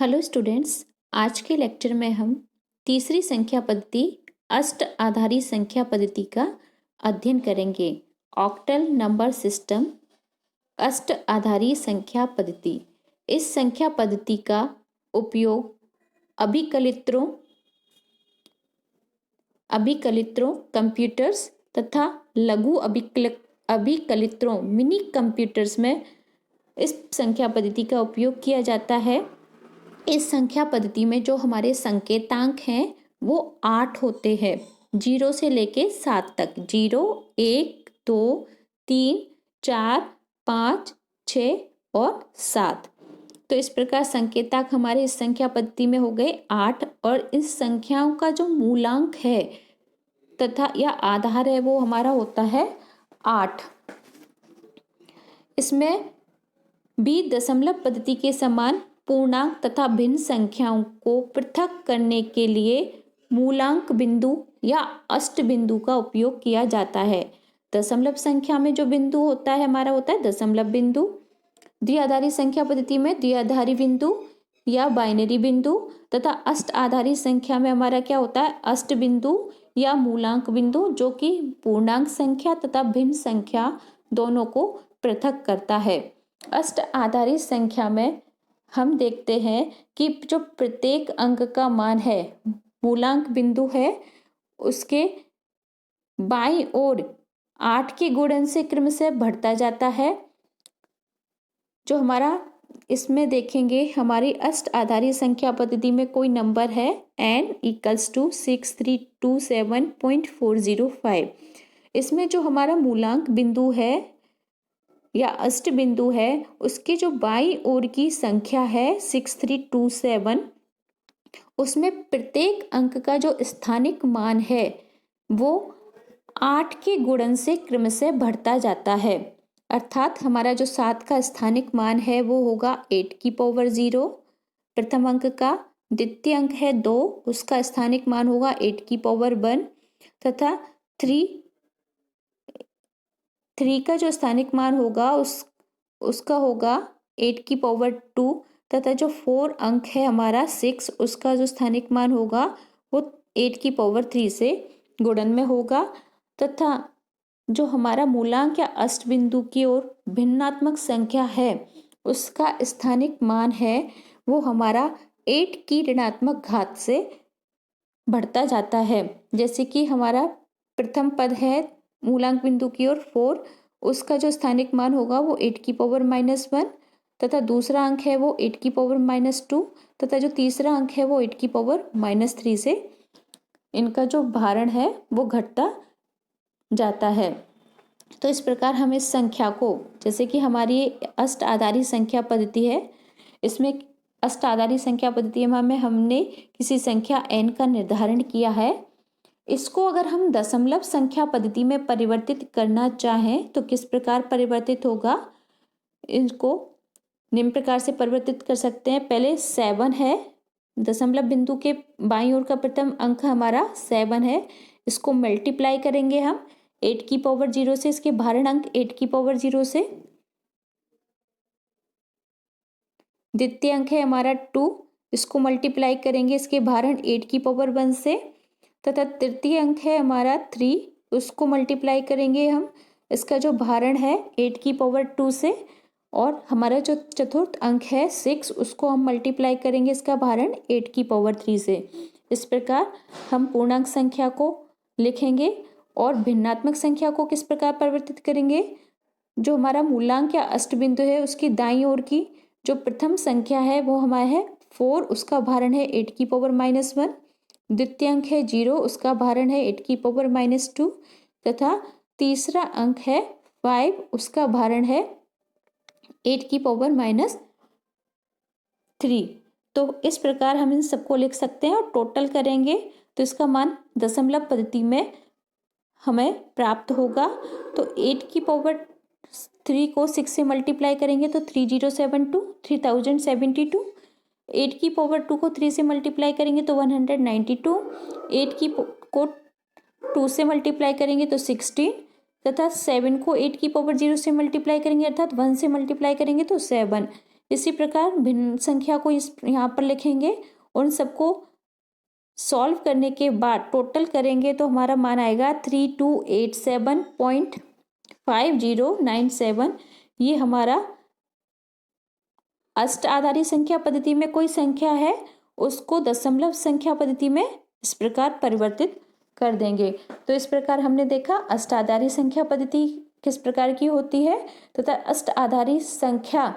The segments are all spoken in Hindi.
Hello students. आज के लेक्चर में हम तीसरी संख्या पद्धति अष्ट आधारी संख्या पद्धति का अध्ययन करेंगे। ऑक्टल नंबर सिस्टम अष्ट आधारी संख्या पद्धति। इस संख्या पद्धति का उपयोग अभिकलित्रों कंप्यूटर्स तथा लघु अभिकलित्रों मिनी कंप्यूटर्स में इस संख्या पद्धति का उपयोग किया जाता है। इस संख्या पद्धति में जो हमारे संकेतांक हैं वो 8 होते हैं, 0 से लेके 7 तक। 0, 1, 2, 3, 4, 5, 6 और 7। तो इस प्रकार संकेतांक हमारे इस संख्या पद्धति में हो गए 8 और इस संख्याओं का जो मूलांक है तथा या आधार है वो हमारा होता है 8। इसमें भी दशमलव पद्धति के समान पूर्णांक तथा भिन्न संख्याओं को पृथक करने के लिए मूलांक बिंदु या अष्ट बिंदु का उपयोग किया जाता है। दशमलव संख्या में जो बिंदु होता है हमारा होता है दशमलव बिंदु। द्विआधारी संख्या पद्धति में द्विआधारी बिंदु या बाइनरी बिंदु तथा अष्ट आधारी संख्या में हमारा क्या होता है अष्ट बिंदु या मूलांक बिंदु, जो कि पूर्णांक संख्या तथा भिन्न संख्या दोनों को पृथक करता है। अष्ट आधारी संख्या में हम देखते हैं कि जो प्रत्येक अंक का मान है मूलांक बिंदु है उसके बाईं ओर 8 के गुणन से क्रम से बढ़ता जाता है। जो हमारा इसमें देखेंगे हमारी अष्ट आधारी संख्या पद्धति में कोई नंबर है n = 6327.405। इसमें जो हमारा मूलांक बिंदु है या अष्ट बिंदु है उसके जो बाईं ओर की संख्या है 6327, उसमें प्रत्येक अंक का जो स्थानिक मान है वो 8 के गुणन से क्रम से बढ़ता जाता है। अर्थात हमारा जो 7 का स्थानिक मान है वो होगा 8⁻0 प्रथम अंक का। द्वितीय अंक है 2, उसका स्थानिक मान होगा 8⁻1 तथा 3 का जो स्थानिक मान होगा उसका होगा 8⁻2 तथा जो 4 अंक है हमारा 6, उसका जो स्थानिक मान होगा वो 8⁻3 से गुणन में होगा। तथा जो हमारा मूलांक या अष्ट बिंदु की ओर भिन्नात्मक संख्या है उसका स्थानिक मान है वो हमारा 8 की ऋणात्मक घात से बढ़ता जाता है। जैसे कि हमारा प्रथम पद है मूलांक बिंदु की ओर 4, उसका जो स्थानिक मान होगा वो 8⁻−1 तथा दूसरा अंक है वो 8⁻−2 तथा जो तीसरा अंक है वो 8⁻−3 से इनका जो भारण है वो घटता जाता है। तो इस प्रकार हम इस संख्या को, जैसे कि हमारी अष्ट आधारी संख्या पद्धति है, इसमें अष्ट आधारी संख्या पद्धति में हमने किसी संख्या n का निर्धारण किया है। इसको अगर हम दशमलव संख्या पद्धति में परिवर्तित करना चाहें तो किस प्रकार परिवर्तित होगा, इनको निम्न प्रकार से परिवर्तित कर सकते हैं। पहले 7 है, दशमलव बिंदु के बाईं ओर का प्रथम अंक हमारा 7 है, इसको मल्टीप्लाई करेंगे हम 8⁻0 से, इसके भारण अंक 8⁻0 से। द्वितीय अंक है हमारा 2, इसको मल्टीप्लाई करेंगे इसके भारण 8⁻1 से। तथा तृतीय अंक है हमारा 3, उसको मल्टीप्लाई करेंगे हम, इसका जो भारण है 8⁻2 से। और हमारा जो चतुर्थ अंक है 6, उसको हम मल्टीप्लाई करेंगे इसका भारण 8⁻3 से। इस प्रकार हम पूर्णांक संख्या को लिखेंगे और भिन्नात्मक संख्या को किस प्रकार परिवर्तित करेंगे। जो हमारा मूलांक या अष्ट बिंदु है उसकी दाईं ओर की जो प्रथम संख्या है वो हमारा है 4, उसका भारण है 8⁻−1। द्वितीय अंक है 0, उसका भारण है 8⁻−2 तथा तीसरा अंक है 5, उसका भारण है 8⁻−3। तो इस प्रकार हम इन सबको लिख सकते हैं और टोटल करेंगे तो इसका मान दशमलव पद्धति में हमें प्राप्त होगा। तो 8⁻3 को 6 से मल्टीप्लाई करेंगे तो 3072 3072। 8⁻2 को 3 से मल्टीप्लाई करेंगे तो 192। 8 को 2 से मल्टीप्लाई करेंगे तो 16 तथा 7 को 8⁻0 से मल्टीप्लाई करेंगे अर्थात 1 से मल्टीप्लाई करेंगे तो 7। इसी प्रकार भिन्न संख्या को इस यहाँ पर लिखेंगे और उन सबको सॉल्व करने के बाद टोटल करेंगे तो हमारा मान आएगा 3287.5097। ये हमारा अष्ट आधारी संख्या पद्धति में कोई संख्या है उसको दशमलव संख्या पद्धति में इस प्रकार परिवर्तित कर देंगे। तो इस प्रकार हमने देखा अष्ट आधारी संख्या पद्धति किस प्रकार की होती है तथा अष्ट आधारी संख्या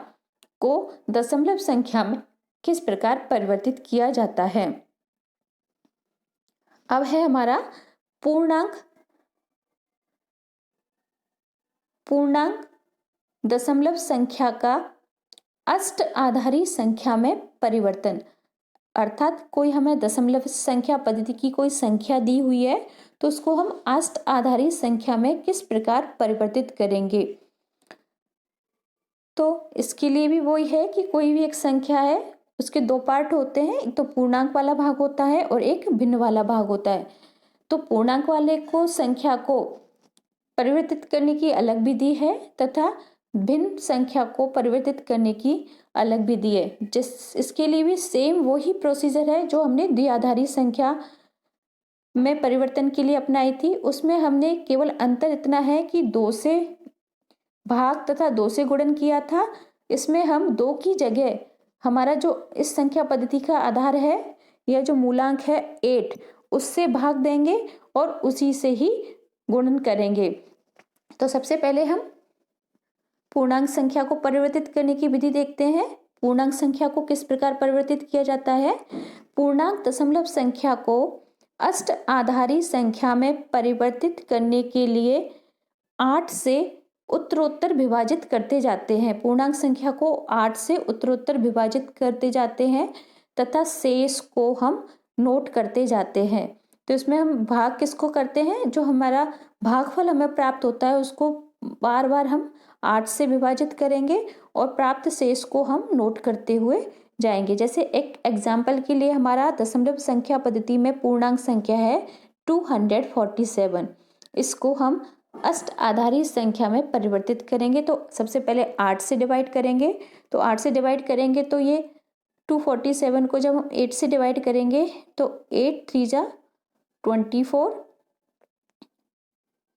को दशमलव संख्या में किस प्रकार परिवर्तित किया जाता है। अब है हमारा पूर्णांक दशमलव संख्या का अष्ट आधारी संख्या में परिवर्तन। अर्थात कोई हमें दशमलव संख्या पद्धति की कोई संख्या दी हुई है तो उसको हम अष्ट आधारी संख्या में किस प्रकार परिवर्तित करेंगे। तो इसके लिए भी वही है कि कोई भी एक संख्या है उसके दो पार्ट होते हैं, एक तो पूर्णांक वाला भाग होता है और एक भिन्न वाला भाग होता है। तो पूर्णांक वाले को संख्या को परिवर्तित करने की अलग विधि है तथा भिन्न संख्या को परिवर्तित करने की अलग विधि है। इसके लिए भी सेम वही प्रोसीजर है जो हमने द्विआधारी संख्या में परिवर्तन के लिए अपनाई थी। उसमें हमने केवल अंतर इतना है कि 2 से भाग तथा 2 से गुणन किया था। इसमें हम 2 की जगह हमारा जो इस संख्या पद्धति का आधार है या जो मूलांक है 8 उससे भाग देंगे और उसी से ही गुणन करेंगे। तो सबसे पहले हम पूर्णांक संख्या को परिवर्तित करने की विधि देखते हैं। पूर्णांक संख्या को किस प्रकार परिवर्तित किया जाता है। पूर्णांक दशमलव संख्या को अष्ट आधारी संख्या में परिवर्तित करने के लिए 8 से उत्तरोत्तर विभाजित करते जाते हैं। पूर्णांक संख्या को 8 से उत्तरोत्तर विभाजित करते जाते हैं तथा शेष को हम नोट करते जाते हैं। तो इसमें हम भाग किसको करते हैं, जो हमारा भागफल हमें प्राप्त होता है उसको बार बार हम 8 से विभाजित करेंगे और प्राप्त शेष को हम नोट करते हुए जाएंगे। जैसे एक एग्जाम्पल के लिए हमारा दशमलव संख्या पद्धति में पूर्णांक संख्या है 247। इसको हम अष्ट आधारी संख्या में परिवर्तित करेंगे। तो सबसे पहले 8 से डिवाइड करेंगे। तो 8 से डिवाइड करेंगे तो ये 247 को जब हम 8 से डिवाइड करेंगे तो 8 3 जा 24,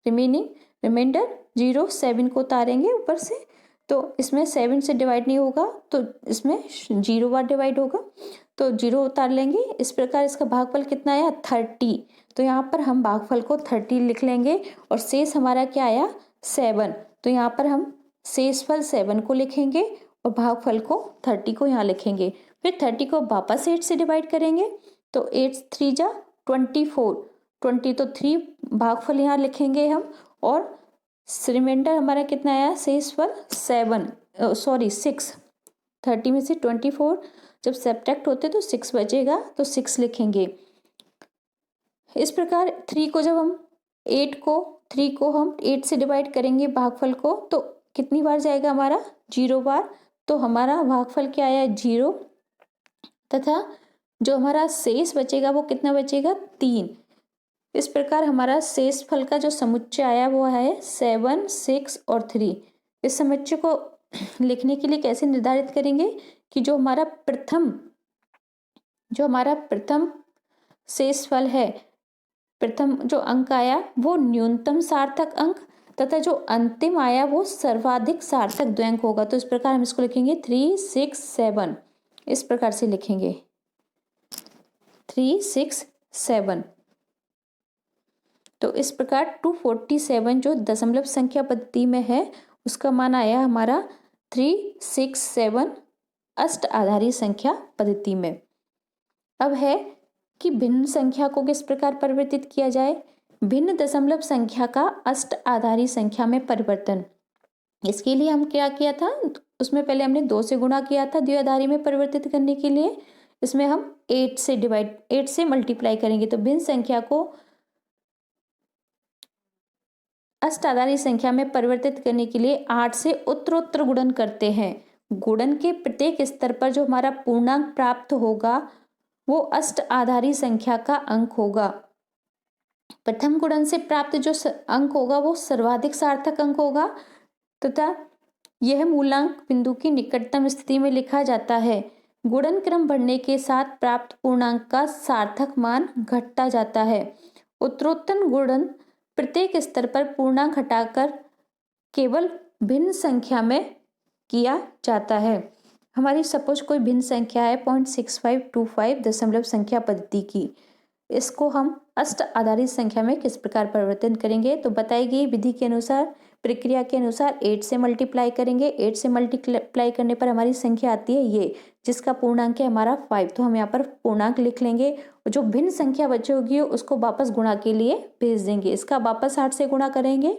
रिमाइंडर 0, 7 को उतारेंगे ऊपर से तो इसमें 7 से डिवाइड नहीं होगा तो इसमें 0 बार डिवाइड होगा तो 0 उतार लेंगे। इस प्रकार इसका भागफल कितना आया 30। तो यहाँ पर हम भागफल को 30 लिख लेंगे और शेष हमारा क्या आया 7। तो यहाँ पर हम शेषफल 7 को लिखेंगे और भागफल को 30 को यहाँ लिखेंगे। फिर 30 को वापस 8 से डिवाइड करेंगे तो 8 3 जा 24, 20 तो 3 भागफल यहाँ लिखेंगे हम और रिमाइंडर हमारा कितना आया शेषफल 6। 30 में से 24 जब सब्ट्रैक्ट होते तो 6 बचेगा तो 6 लिखेंगे। इस प्रकार 3 को जब हम 3 को हम 8 से डिवाइड करेंगे भागफल को तो कितनी बार जाएगा हमारा 0 बार। तो हमारा भागफल क्या आया 0 तथा जो हमारा शेष बचेगा वो कितना बचेगा 3। इस प्रकार हमारा शेष फल का जो समुच्चय आया वो है 7, 6 और 3। इस समुच्चय को लिखने के लिए कैसे निर्धारित करेंगे कि जो हमारा प्रथम शेष फल है, प्रथम जो अंक आया वो न्यूनतम सार्थक अंक तथा जो अंतिम आया वो सर्वाधिक सार्थक द्वयंक होगा। तो इस प्रकार हम इसको लिखेंगे 3, 6, 7। इस प्रकार से लिखेंगे 3, 6, 7। तो इस प्रकार 247 जो दशमलव संख्या पद्धति में है उसका मान आया हमारा 367 अष्ट आधारी संख्या पद्धति में। अब है कि भिन्न संख्या को किस प्रकार परिवर्तित किया जाए। भिन्न दशमलव संख्या का अष्ट आधारी संख्या में परिवर्तन। इसके लिए हम क्या किया था, उसमें पहले हमने 2 से गुणा किया था द्विआधारी में परिवर्तित करने के लिए। इसमें हम 8 से मल्टीप्लाई करेंगे तो भिन्न संख्या को अष्ट आधारी संख्या में परिवर्तित करने के लिए 8 से उत्तरोत्तर गुणन करते हैं। गुणन के प्रत्येक स्तर पर जो हमारा पूर्णांक प्राप्त होगा वो अष्ट आधारी संख्या का अंक होगा। प्रथम गुणन से प्राप्त जो अंक होगा वो सर्वाधिक सार्थक अंक होगा तथा यह मूलांक बिंदु की निकटतम स्थिति में लिखा जाता है। गुणन क्रम बढ़ने के साथ प्राप्त पूर्णांक का सार्थक मान घटता जाता है। उत्तरोत्तर गुणन प्रत्येक स्तर पर पूर्णांक घटाकर केवल भिन्न संख्या में किया जाता है। हमारी सपोज कोई भिन्न संख्या है 0.6525 दशमलव संख्या पद्धति की, इसको हम अष्ट आधारित संख्या में किस प्रकार परिवर्तन करेंगे? तो बताई गई विधि के अनुसार, प्रक्रिया के अनुसार 8 से मल्टीप्लाई करेंगे। 8 से मल्टीप्लाई करने पर हमारी संख्या आती है ये, जिसका पूर्णांक है हमारा 5। तो हम यहाँ पर पूर्णांक लिख लेंगे और जो भिन्न संख्या बची होगी उसको वापस गुणा के लिए भेज देंगे। इसका वापस 8 से गुणा करेंगे।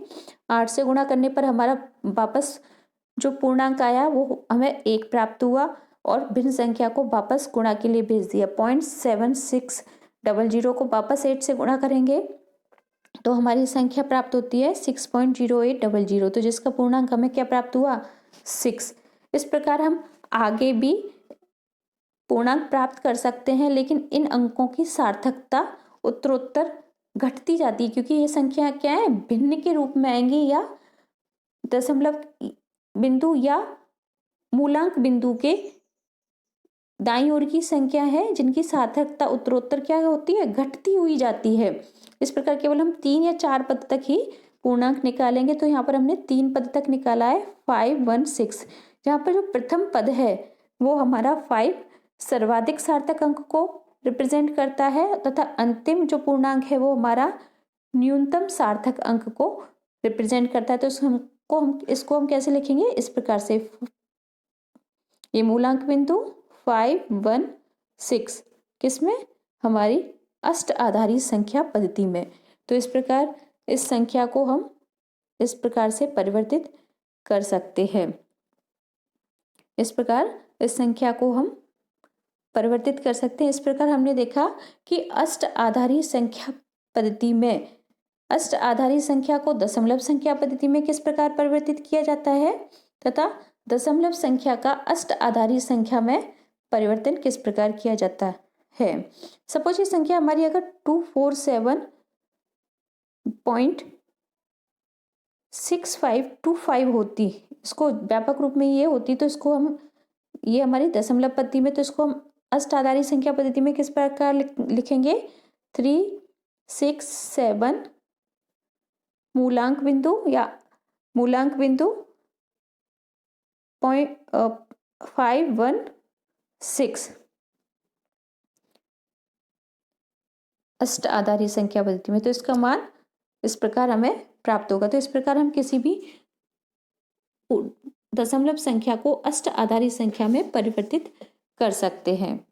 8 से गुणा करने पर हमारा वापस जो पूर्णांक आया वो हमें 1 प्राप्त हुआ और भिन्न संख्या को वापस गुणा के लिए भेज दिया। 0.7600 को वापस 8 से गुणा करेंगे तो हमारी संख्या प्राप्त होती है 6.0800, तो जिसका पूर्णांक हमें क्या प्राप्त हुआ? 6। इस प्रकार हम आगे भी पूर्णांक प्राप्त कर सकते हैं, लेकिन इन अंकों की सार्थकता उत्तरोत्तर घटती जाती है, क्योंकि ये संख्या क्या है, भिन्न के रूप में आएंगी या दशमलव बिंदु या मूलांक बिंदु के दाईं ओर की संख्या है, जिनकी सार्थकता उत्तरोत्तर क्या होती है? घटती हुई जाती है। इस प्रकार केवल हम 3 या 4 पद तक ही पूर्णांक निकालेंगे। तो यहाँ पर हमने 3 पद तक निकाला है 5, 1, 6। जहाँ पर जो प्रथम पद है वो हमारा 5 सर्वाधिक सार्थक अंक को रिप्रेजेंट करता है तथा अंतिम जो पूर्णांक है वो हमारा न्यूनतम सार्थक अंक को रिप्रेजेंट करता है। तो इसको हम कैसे लिखेंगे? इस प्रकार से, ये मूलांक बिंदु 5, 1, 6 किसमें? हमारी अष्ट आधारित संख्या पद्धति में। तो इस प्रकार इस संख्या को हम इस प्रकार से परिवर्तित कर सकते हैं। इस प्रकार इस संख्या को हम परिवर्तित कर सकते हैं। इस प्रकार हमने देखा कि अष्ट आधारित संख्या पद्धति में अष्ट आधारित संख्या को दशमलव संख्या पद्धति में किस प्रकार परिवर्तित किया जाता है तथा दशमलव संख्या का अष्ट आधारित संख्या में परिवर्तन किस प्रकार किया जाता है। सपोज ये संख्या हमारी अगर 247.6525 होती, इसको व्यापक रूप में ये होती, तो इसको हम, ये हमारी दशमलव पद्धति में, तो इसको हम अष्ट आधारित संख्या पद्धति में किस प्रकार लिखेंगे? 3, 6, 7 मूलांक बिंदु या मूलांक बिंदु 5, 1, 6 अष्ट आधारित संख्या पद्धति में। तो इसका मान इस प्रकार हमें प्राप्त होगा। तो इस प्रकार हम किसी भी दशमलव संख्या को अष्ट आधारित संख्या में परिवर्तित कर सकते हैं।